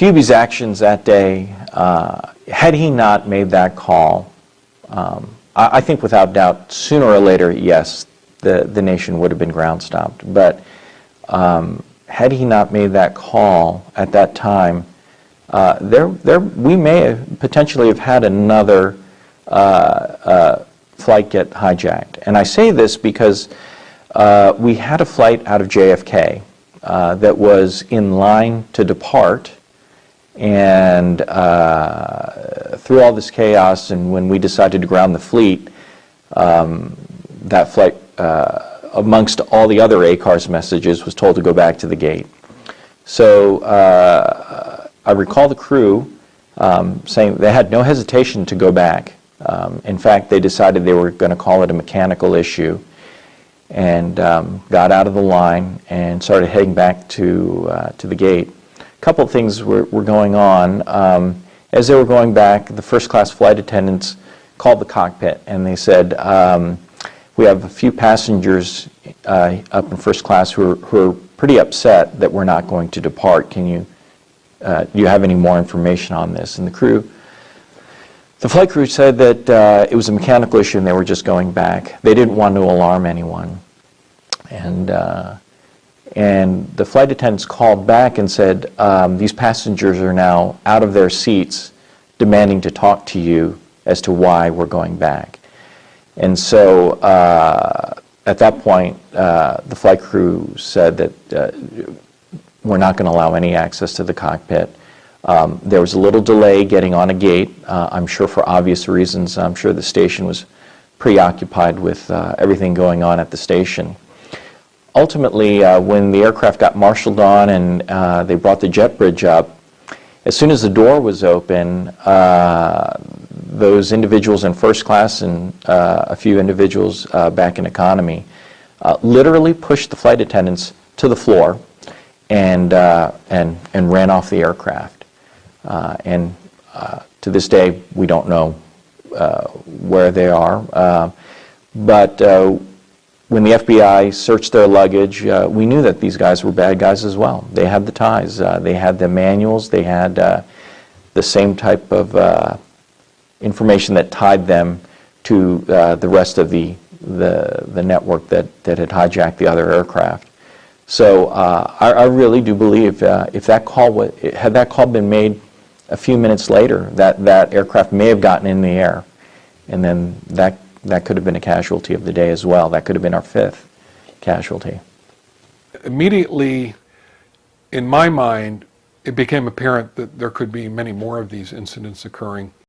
Hubie's actions that day, had he not made that call, I think without doubt, sooner or later, yes, the nation would have been ground stopped. But had he not made that call at that time, we may have potentially have had another flight get hijacked. And I say this because we had a flight out of JFK that was in line to depart, and through all this chaos, and when we decided to ground the fleet, that flight, amongst all the other ACARS messages, was told to go back to the gate. So I recall the crew saying they had no hesitation to go back. In fact, they decided they were going to call it a mechanical issue, and got out of the line and started heading back to the gate. A couple of things were going on. As they were going back, the first-class flight attendants called the cockpit, and they said, we have a few passengers up in first class who are pretty upset that we're not going to depart. Can you, do you have any more information on this? And the flight crew said that it was a mechanical issue and they were just going back. They didn't want to alarm anyone. And the flight attendants called back and said, these passengers are now out of their seats demanding to talk to you as to why we're going back. And so at that point, the flight crew said that we're not going to allow any access to the cockpit. There was a little delay getting on a gate, I'm sure for obvious reasons. I'm sure the station was preoccupied with everything going on at the station. Ultimately, when the aircraft got marshaled on and they brought the jet bridge up, as soon as the door was open, those individuals in first class and a few individuals back in economy literally pushed the flight attendants to the floor and ran off the aircraft. And to this day, we don't know where they are. But when the FBI searched their luggage, we knew that these guys were bad guys as well. They had the ties. They had the manuals. They had the same type of information that tied them to the rest of the network that had hijacked the other aircraft. So I really do believe if that call had that call been made a few minutes later, that aircraft may have gotten in the air, and then that could have been a casualty of the day as well. That could have been our fifth casualty. Immediately, in my mind, it became apparent that there could be many more of these incidents occurring.